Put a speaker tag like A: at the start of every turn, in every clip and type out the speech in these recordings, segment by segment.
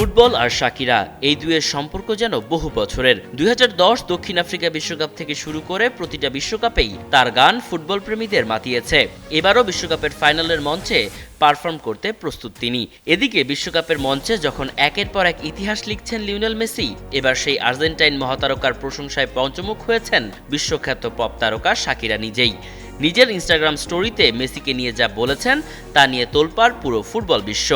A: Football আর শাকিরা এই দুয়ের সম্পর্ক যেন বহু বছরের। 2010 দক্ষিণ আফ্রিকা বিশ্বকাপ থেকে শুরু করে প্রতিটা বিশ্বকাপেই তার গান ফুটবল প্রেমীদের মাতিয়েছে। এবারও বিশ্বকাপের ফাইনালের মঞ্চে পারফর্ম করতে প্রস্তুত তিনি। এদিকে বিশ্বকাপের মঞ্চে যখন একের পর এক ইতিহাস লিখছেন লিওনেল মেসি, এবার সেই আর্জেন্টাইন মহাতারকার প্রশংসায় পঞ্চমুখ হয়েছেন বিশ্বখ্যাত পপ তারকা শাকিরা নিজেই। নিজের ইনস্টাগ্রাম স্টোরিতে মেসিকে নিয়ে যা বলেছেন তা নিয়ে তোলপাড় পুরো ফুটবল বিশ্ব।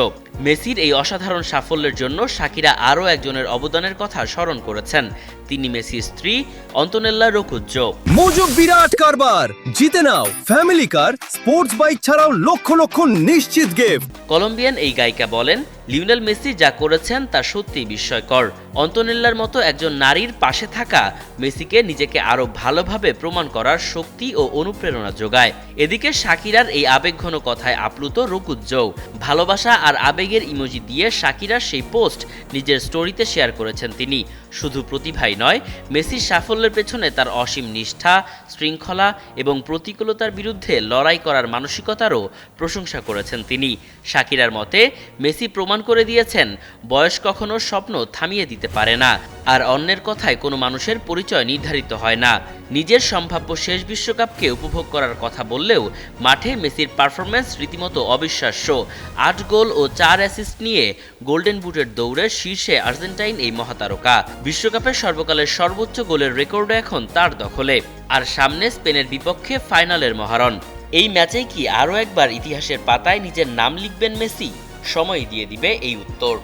A: মেসির এই অসাধারণ সাফল্যের জন্য শাকিরা আরও একজনের অবদানের কথা স্মরণ করেছেন। তিনি মেসির স্ত্রী অন্তোনেল্লা রোকুজ্জো।
B: মজুব বিরাট কারবার, জিতে নাও ফ্যামিলি কার, স্পোর্টস বাইক ছাড়াও লক্ষ লক্ষ নিশ্চিত গিফট।
A: কলম্বিয়ান এই গায়িকা বলেন, লিওনেল মেসি যা করেছেন তা সত্যিই বিস্ময়কর। অন্তোনেল্লার মতো একজন নারীর পাশে থাকা মেসিকে নিজেকে আরও ভালোভাবে প্রমাণ করার শক্তি ও অনুপ্রেরণা যোগায়। এদিকে শাকিরার এই আবেগঘন কথায় আপ্লুত রোকুজ্জো। ভালোবাসা আর আবেগের ইমোজি দিয়ে শাকিরার সেই পোস্ট নিজের স্টোরিতে শেয়ার করেছেন তিনি। শুধু প্রতিভাই নয়, মেসির সাফল্যের পেছনে তার অসীম নিষ্ঠা, শৃঙ্খলা এবং প্রতিকূলতার বিরুদ্ধে লড়াই করার মানসিকতারও প্রশংসা করেছেন তিনি। শাকিরার মতে, মেসি প্রমাণ করে দিয়েছেন বয়স কখনো স্বপ্ন থামিয়ে দিতে পারে না, আর অন্যের কথায় কোনো মানুষের পরিচয় নির্ধারিত হয় না। নিজের সম্ভাব্য শেষ বিশ্বকাপকে উপভোগ করার কথা বললেও মাঠে মেসির পারফরম্যান্স রীতিমতো অবিশ্বাস্য। 8 গোল ও 4 অ্যাসিস্ট নিয়ে গোল্ডেন বুটের দৌড়ে শীর্ষে আর্জেন্টাইন এই মহাতারকা। বিশ্বকাপের সর্বকালের সর্বোচ্চ গোলের রেকর্ডও এখন তার দখলে। আর সামনে স্পেনের বিপক্ষে ফাইনালের মহারণ। এই ম্যাচেই কি আরও একবার ইতিহাসের পাতায় নিজের নাম লিখবেন মেসি? সময় দিয়ে দিবে এই উত্তর।